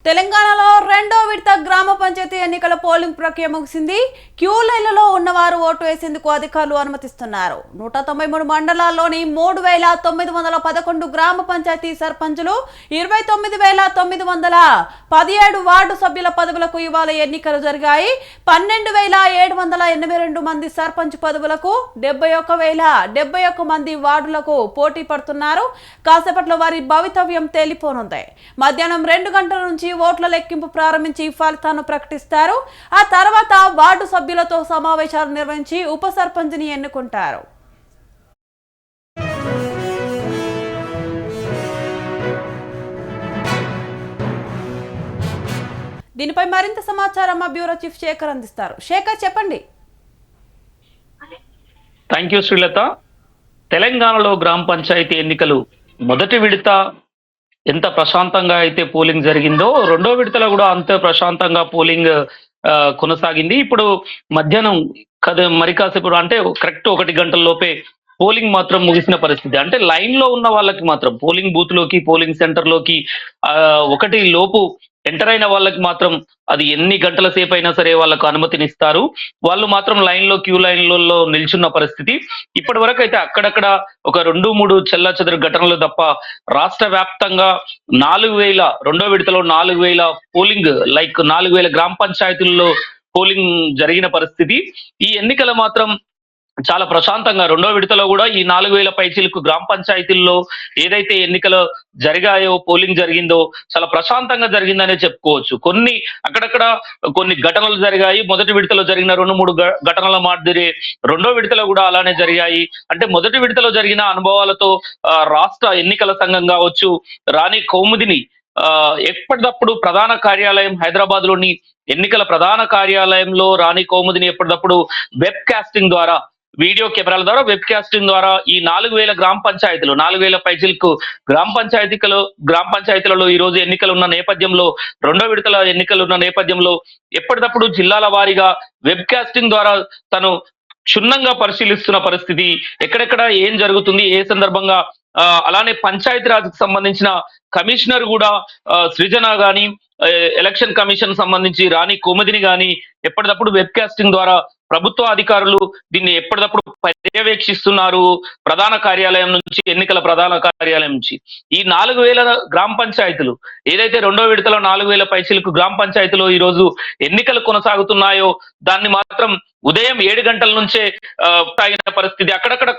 తెలంగాణలో రెండో విడత గ్రామ పంచాయతీ ఎన్నికల పోలింగ్ ప్రక్రియ ముగిసింది. క్యూ లైన్లలో ఉన్నవారు ఓటు వేసేందుకు అధికారులు అనుమతిస్తున్నారు. 193 మండలాల్లోని 3,911 గ్రామ పంచాయతీ సర్పంచులు, 29,917 వార్డు సభ్యుల పదవులకు ఇవాళ ఎన్నికలు జరిగాయి. 12,782 మంది సర్పంచ్ పదవులకు, 71,071 మంది వార్డులకు పోటీ పడుతున్నారు. కాసేపట్లో వారి భవితవ్యం తేలిపోనుంది. మధ్యాహ్నం 2 గంటల నుంచి ఓట్ల లెక్కింపు ప్రారంభించి ఫలితాలను ప్రకటిస్తారు. ఆ తర్వాత వార్డు సభ్యులతో సమావేశాలు నిర్వహించి ఉప సర్పంచ్ని ఎన్నుకుంటారు. దీనిపై మరింత సమాచారం మా బ్యూరో చీఫ్ శేఖర్ అందిస్తారు. శేఖర్, చెప్పండి. Thank you Srilatha. తెలంగాణలో గ్రామ పంచాయతీ ఎన్నికలు మొదటి విడత ఎంత ప్రశాంతంగా అయితే పోలింగ్ జరిగిందో రెండో విడతలో కూడా అంతే ప్రశాంతంగా పోలింగ్ కొనసాగింది. ఇప్పుడు మధ్యాహ్నం మరి కాసేపు అంటే కరెక్ట్ 1 గంటల లోపే పోలింగ్ మాత్రం ముగిసిన పరిస్థితి. అంటే లైన్ లో ఉన్న వాళ్ళకి మాత్రం పోలింగ్ బూత్ లోకి, పోలింగ్ సెంటర్ లోకి 1 లోపు ఎంటర్ అయిన వాళ్ళకి మాత్రం అది ఎన్ని గంటల సేపు అయినా సరే వాళ్ళకు అనుమతినిస్తారు. వాళ్ళు మాత్రం క్యూ లైన్లలో నిల్చున్న పరిస్థితి. ఇప్పటి వరకు అయితే అక్కడక్కడ ఒక 2-3 చెల్లాచెదరు ఘటనలు తప్ప రాష్ట్ర వ్యాప్తంగా 4,000 రెండో విడతలో 4,000 పోలింగ్ 4,000 గ్రామ పంచాయతీల్లో పోలింగ్ జరిగిన పరిస్థితి. ఈ ఎన్నికలు మాత్రం చాలా ప్రశాంతంగా రెండో విడతలో కూడా ఈ 4,000 పైచిలకు గ్రామ పంచాయతీల్లో ఏదైతే ఎన్నికలు జరిగాయో, పోలింగ్ జరిగిందో చాలా ప్రశాంతంగా జరిగిందనే చెప్పుకోవచ్చు. అక్కడక్కడ కొన్ని ఘటనలు జరిగాయి. మొదటి విడతలో జరిగిన 2-3 ఘటనల మాదిరి రెండో విడతలో కూడా అలానే జరిగాయి. అంటే మొదటి విడతలో జరిగిన అనుభవాలతో రాష్ట్ర ఎన్నికల సంఘం కావచ్చు, రాణి కౌముదిని ఎప్పటికప్పుడు ప్రధాన కార్యాలయం హైదరాబాద్ లోని ఎన్నికల ప్రధాన కార్యాలయంలో రాణి కౌముదిని ఎప్పటికప్పుడు వెబ్ కాస్టింగ్ ద్వారా, వీడియో కెమెరాల ద్వారా, వెబ్ కాస్టింగ్ ద్వారా ఈ 4,000 గ్రామ పంచాయతీలు, 4,000 పైచిలకు గ్రామ పంచాయతీలలో ఈ రోజు ఎన్నికలు ఉన్న నేపథ్యంలో, రెండో విడతల ఎన్నికలు ఉన్న నేపథ్యంలో ఎప్పటికప్పుడు జిల్లాల వారీగా వెబ్ కాస్టింగ్ ద్వారా తను క్షుణ్ణంగా పరిశీలిస్తున్న పరిస్థితి. ఎక్కడెక్కడ ఏం జరుగుతుంది, ఏ సందర్భంగా అలానే పంచాయతీరాజ్కి సంబంధించిన కమిషనర్ కూడా సృజన గాని, ఎలక్షన్ కమిషన్ సంబంధించి రాణి కోమదిని గాని ఎప్పటికప్పుడు వెబ్ కాస్టింగ్ ద్వారా ప్రభుత్వ అధికారులు దీన్ని ఎప్పటికప్పుడు పర్యవేక్షిస్తున్నారు. ప్రధాన కార్యాలయం నుంచి, ఎన్నికల ప్రధాన కార్యాలయం నుంచి ఈ 4,000 గ్రామ పంచాయతీలు ఏదైతే రెండో విడతలో 4,000 పైచిలకు గ్రామ పంచాయతీలో ఈ రోజు ఎన్నికలు కొనసాగుతున్నాయో దాన్ని మాత్రం ఉదయం 7 గంటల నుంచే సాగిన పరిస్థితి. అక్కడక్కడ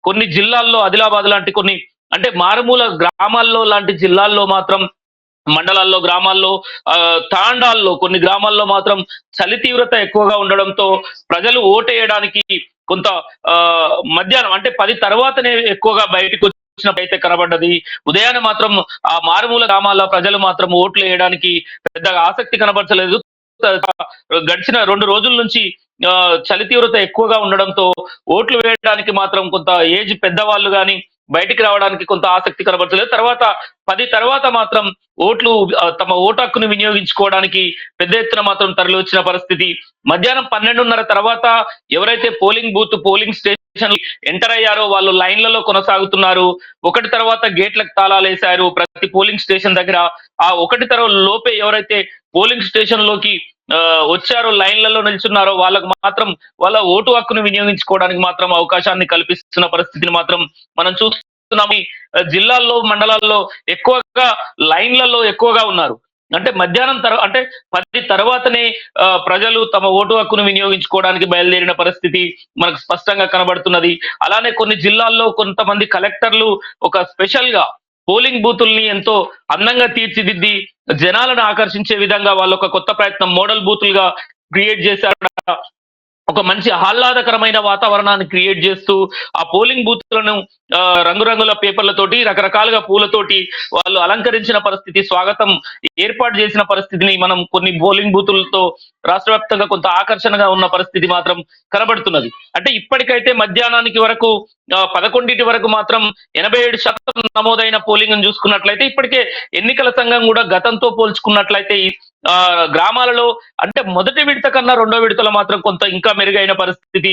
కొన్ని జిల్లాల్లో, ఆదిలాబాద్ లాంటి కొన్ని అంటే మారుమూల గ్రామాల్లో లాంటి జిల్లాల్లో మాత్రం, మండలాల్లో, గ్రామాల్లో, తాండాల్లో కొన్ని గ్రామాల్లో మాత్రం చలి తీవ్రత ఎక్కువగా ఉండడంతో ప్రజలు ఓటేయడానికి కొంత మధ్యాహ్నం అంటే 10 తర్వాతనే ఎక్కువగా బయటకు వచ్చినట్టయితే కనబడ్డది. ఉదయాన్నే మాత్రం ఆ మారుమూల గ్రామాల్లో ప్రజలు మాత్రం ఓట్లు వేయడానికి పెద్దగా ఆసక్తి కనబరచలేదు. గడిచిన 2 రోజుల నుంచి చలి తీవ్రత ఎక్కువగా ఉండడంతో ఓట్లు వేయడానికి మాత్రం కొంత ఏజ్ పెద్దవాళ్ళు కానీ బయటికి రావడానికి కొంత ఆసక్తి కనబరచలేదు. తర్వాత 10 తర్వాత మాత్రం తమ ఓటు హక్కును వినియోగించుకోవడానికి పెద్ద ఎత్తున మాత్రం తరలి వచ్చిన పరిస్థితి. మధ్యాహ్నం 12:30 తర్వాత ఎవరైతే పోలింగ్ స్టేషన్ ఎంటర్ అయ్యారో వాళ్ళు లైన్లలో కొనసాగుతున్నారు. 1 తర్వాత గేట్లకు తాళాలు వేశారు ప్రతి పోలింగ్ స్టేషన్ దగ్గర. ఆ 1 తర్వాత లోపే ఎవరైతే పోలింగ్ స్టేషన్ లోకి వచ్చారో, లైన్లలో నిల్చున్నారో వాళ్ళకు మాత్రం వాళ్ళ ఓటు హక్కును వినియోగించుకోవడానికి మాత్రం అవకాశాన్ని కల్పిస్తున్న పరిస్థితిని మాత్రం మనం చూస్తున్నాం. జిల్లాల్లో, మండలాల్లో ఎక్కువగా లైన్లలో ఎక్కువగా ఉన్నారు. అంటే మధ్యాహ్నం అంటే 10 తర్వాతనే ప్రజలు తమ ఓటు హక్కును వినియోగించుకోవడానికి బయలుదేరిన పరిస్థితి మనకు స్పష్టంగా కనబడుతున్నది. అలానే కొన్ని జిల్లాల్లో కొంతమంది కలెక్టర్లు ఒక స్పెషల్ గా పోలింగ్ బూతుల్ని ఎంతో అందంగా తీర్చిదిద్ది జనాలను ఆకర్షించే విధంగా వాళ్ళు ఒక కొత్త ప్రయత్నం, మోడల్ బూతులుగా క్రియేట్ చేశారు. ఒక మంచి ఆహ్లాదకరమైన వాతావరణాన్ని క్రియేట్ చేస్తూ ఆ పోలింగ్ బూత్లను రంగురంగుల పేపర్లతోటి, రకరకాలుగా పూలతోటి వాళ్ళు అలంకరించిన పరిస్థితి, స్వాగతం ఏర్పాటు చేసిన పరిస్థితిని మనం కొన్ని పోలింగ్ బూతులతో రాష్ట్ర వ్యాప్తంగా కొంత ఆకర్షణగా ఉన్న పరిస్థితి మాత్రం కనబడుతున్నది. అంటే ఇప్పటికైతే మధ్యాహ్నానికి వరకు 11 వరకు మాత్రం 87% నమోదైన పోలింగ్ చూసుకున్నట్లయితే, ఇప్పటికే ఎన్నికల సంఘం కూడా గతంతో పోల్చుకున్నట్లయితే గ్రామాలలో అంటే మొదటి విడత కన్నా రెండో విడతలో మాత్రం కొంత ఇంకా మెరుగైన పరిస్థితి.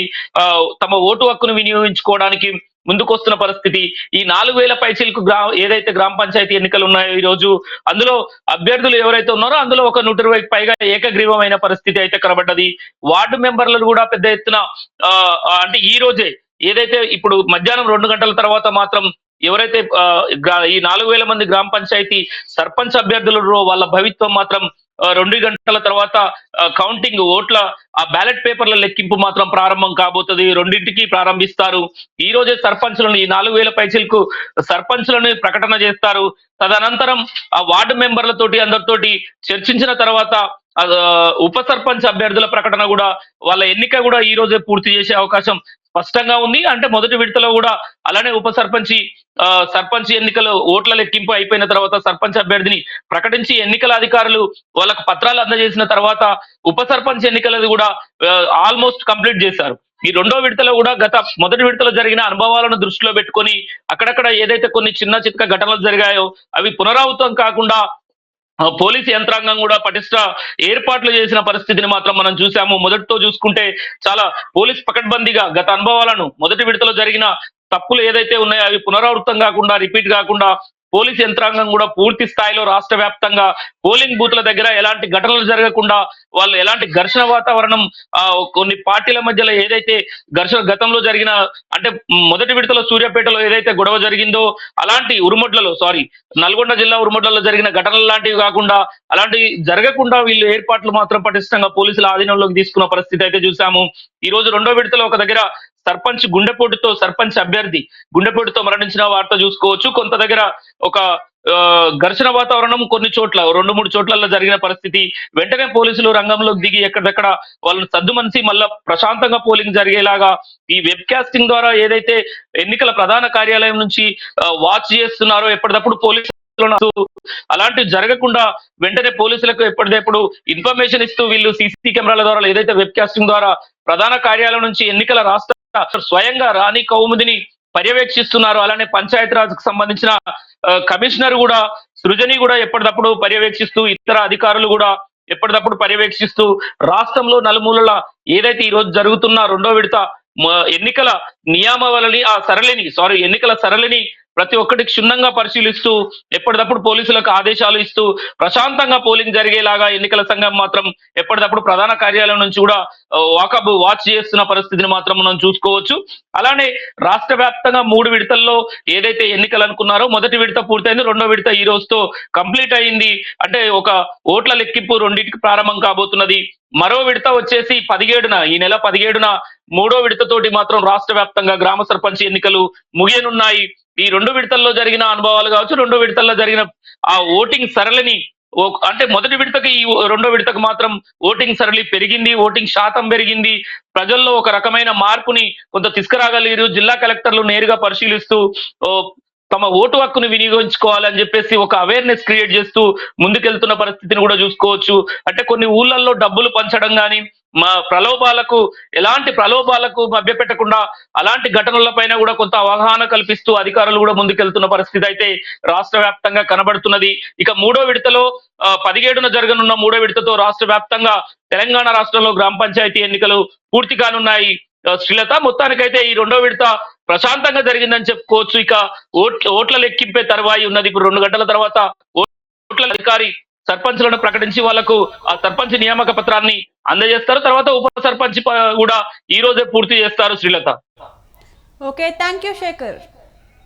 తమ ఓటు హక్కును వినియోగించుకోవడానికి ముందుకొస్తున్న పరిస్థితి. ఈ 4,000 పైచిలకు ఏదైతే గ్రామ పంచాయతీ ఎన్నికలు ఉన్నాయో ఈ రోజు, అందులో అభ్యర్థులు ఎవరైతే ఉన్నారో అందులో ఒక 120కి పైగా ఏకగ్రీవమైన పరిస్థితి అయితే కనబడ్డది. వార్డు మెంబర్లను కూడా పెద్ద ఎత్తున అంటే ఈ రోజే ఏదైతే ఇప్పుడు మధ్యాహ్నం 2 గంటల తర్వాత మాత్రం ఎవరైతే ఈ 4,000 మంది గ్రామ పంచాయతీ సర్పంచ్ అభ్యర్థులు వాళ్ళ భవిత్వం మాత్రం 2 గంటల తర్వాత కౌంటింగ్ ఓట్ల ఆ బ్యాలెట్ పేపర్ల లెక్కింపు మాత్రం ప్రారంభం కాబోతుంది. 2ంటికి ప్రారంభిస్తారు. ఈ రోజే సర్పంచ్లను ఈ 4,000 పైచిలకు సర్పంచ్లను ప్రకటన చేస్తారు. తదనంతరం ఆ వార్డు మెంబర్లతోటి అందరితోటి చర్చించిన తర్వాత ఉప సర్పంచ్ అభ్యర్థుల ప్రకటన కూడా వాళ్ళ ఎన్నిక కూడా ఈ రోజే పూర్తి చేసే అవకాశం స్పష్టంగా ఉంది. అంటే మొదటి విడతలో కూడా అలానే ఉప సర్పంచ్ ఎన్నికలు ఓట్ల లెక్కింపు అయిపోయిన తర్వాత సర్పంచ్ అభ్యర్థిని ప్రకటించి ఎన్నికల అధికారులు వాళ్ళకు పత్రాలు అందజేసిన తర్వాత ఉప సర్పంచ్ ఎన్నికలది కూడా ఆల్మోస్ట్ కంప్లీట్ చేశారు. ఈ 2వ విడతలో కూడా మొదటి విడతలో జరిగిన అనుభవాలను దృష్టిలో పెట్టుకొని అక్కడక్కడ ఏదైతే కొన్ని చిన్న చిత్క ఘటనలు జరిగాయో అవి పునరావృతం కాకుండా పోలీసు యంత్రాంగం కూడా పటిష్ట ఏర్పాట్లు చేసిన పరిస్థితిని మాత్రం మనం చూసాము. మొదటితో చూసుకుంటే చాలా పోలీస్ పకడ్బందీగా గత అనుభవాలను మొదటి విడతలో జరిగిన తప్పులు ఏదైతే ఉన్నాయో అవి పునరావృతం కాకుండా రిపీట్ కాకుండా పోలీస్ యంత్రాంగం కూడా పూర్తి స్థాయిలో రాష్ట్ర వ్యాప్తంగా పోలింగ్ బూత్ల దగ్గర ఎలాంటి ఘటనలు జరగకుండా వాళ్ళు ఎలాంటి ఘర్షణ వాతావరణం కొన్ని పార్టీల మధ్యలో ఏదైతే ఘర్షణ గతంలో జరిగిన అంటే మొదటి విడతలో సూర్యాపేటలో ఏదైతే గొడవ జరిగిందో అలాంటి నల్గొండ జిల్లా ఉరుమొడ్లలో జరిగిన ఘటనలు లాంటివి కాకుండా అలాంటివి జరగకుండా వీళ్ళు ఏర్పాట్లు మాత్రం పటిష్టంగా పోలీసుల ఆధీనంలోకి తీసుకున్న పరిస్థితి అయితే చూసాము. ఈ రోజు 2వ విడతలో ఒక దగ్గర సర్పంచ్ అభ్యర్థి గుండెపోటుతో మరణించిన వార్త చూసుకోవచ్చు. కొంత దగ్గర ఒక ఘర్షణ వాతావరణం కొన్ని చోట్ల 2-3 చోట్లలో జరిగిన పరిస్థితి. వెంటనే పోలీసులు రంగంలోకి దిగి ఎక్కడికక్కడ వాళ్ళని సద్దుమనిసి మళ్ళా ప్రశాంతంగా పోలింగ్ జరిగేలాగా ఈ వెబ్ కాస్టింగ్ ద్వారా ఏదైతే ఎన్నికల ప్రధాన కార్యాలయం నుంచి వాచ్ చేస్తున్నారో ఎప్పటికప్పుడు పోలీసులు అలాంటివి జరగకుండా వెంటనే పోలీసులకు ఎప్పటికప్పుడు ఇన్ఫర్మేషన్ ఇస్తూ వీళ్ళు సీసీ కెమెరాల ద్వారా ఏదైతే వెబ్ కాస్టింగ్ ద్వారా ప్రధాన కార్యాలయం నుంచి ఎన్నికల రాష్ట్ర స్వయంగా రాణి కౌముదిని పర్యవేక్షిస్తున్నారు. అలానే పంచాయతీరాజ్ కు సంబంధించిన కమిషనర్ కూడా సృజని కూడా ఎప్పటికప్పుడు పర్యవేక్షిస్తూ ఇతర అధికారులు కూడా ఎప్పటికప్పుడు పర్యవేక్షిస్తూ రాష్ట్రంలో నలుమూలల ఏదైతే ఈ రోజు జరుగుతున్న 2వ విడత ఎన్నికల ఎన్నికల సరళిని ప్రతి ఒక్కటి క్షుణ్ణంగా పరిశీలిస్తూ ఎప్పటికప్పుడు పోలీసులకు ఆదేశాలు ఇస్తూ ప్రశాంతంగా పోలింగ్ జరిగేలాగా ఎన్నికల సంఘం మాత్రం ఎప్పటికప్పుడు ప్రధాన కార్యాలయం నుంచి కూడా వాచ్ చేస్తున్న పరిస్థితిని మాత్రం మనం చూసుకోవచ్చు. అలానే రాష్ట్ర వ్యాప్తంగా 3 విడతల్లో ఏదైతే ఎన్నికలు అనుకున్నారో మొదటి విడత పూర్తయింది, 2వ విడత ఈ రోజుతో కంప్లీట్ అయింది. అంటే ఒక ఓట్ల లెక్కింపు 2ంటికి ప్రారంభం కాబోతున్నది. మరో విడత వచ్చేసి ఈ నెల 17న 3వ విడతతోటి మాత్రం రాష్ట్ర వ్యాప్తంగా గ్రామ సర్పంచ్ ఎన్నికలు ముగియనున్నాయి. ఈ 2 విడతల్లో జరిగిన అనుభవాలు కావచ్చు, 2వ విడతల్లో జరిగిన ఆ ఓటింగ్ సరళిని అంటే మొదటి విడతకి ఈ 2వ విడతకు మాత్రం ఓటింగ్ సరళి పెరిగింది, ఓటింగ్ శాతం పెరిగింది. ప్రజల్లో ఒక రకమైన మార్పుని కొంత తీసుకురాగలిగారు. జిల్లా కలెక్టర్లు నేరుగా పరిశీలిస్తూ తమ ఓటు హక్కును వినియోగించుకోవాలని చెప్పేసి ఒక అవేర్నెస్ క్రియేట్ చేస్తూ ముందుకెళ్తున్న పరిస్థితిని కూడా చూసుకోవచ్చు. అంటే కొన్ని ఊళ్ళల్లో డబ్బులు పంచడం కానీ ఎలాంటి ప్రలోభాలకు మభ్యపెట్టకుండా అలాంటి ఘటనలపైన కూడా కొంత అవగాహన కల్పిస్తూ అధికారులు కూడా ముందుకెళ్తున్న పరిస్థితి అయితే రాష్ట్ర వ్యాప్తంగా కనబడుతున్నది. ఇక 3వ విడతలో 17న జరగనున్న 3వ విడతతో రాష్ట్ర వ్యాప్తంగా తెలంగాణ రాష్ట్రంలో గ్రామ పంచాయతీ ఎన్నికలు పూర్తి కానున్నాయి. శ్రీలత, మొత్తానికైతే ఈ 2వ విడత ప్రశాంతంగా జరిగిందని చెప్పుకోవచ్చు. ఇక ఓట్ల లెక్కింపే తర్వాయి ఉన్నది. ఇప్పుడు 2 గంటల తర్వాత ఓట్ల అధికారి సర్పంచ్లను ప్రకటించి వాళ్లకు ఆ సర్పంచ్ నియామక పత్రాన్ని అందజేస్తారు. తర్వాత ఉప సర్పంచ్ కూడా ఈ రోజే పూర్తి చేస్తారు. Srilatha. Okay, thank you Shekhar.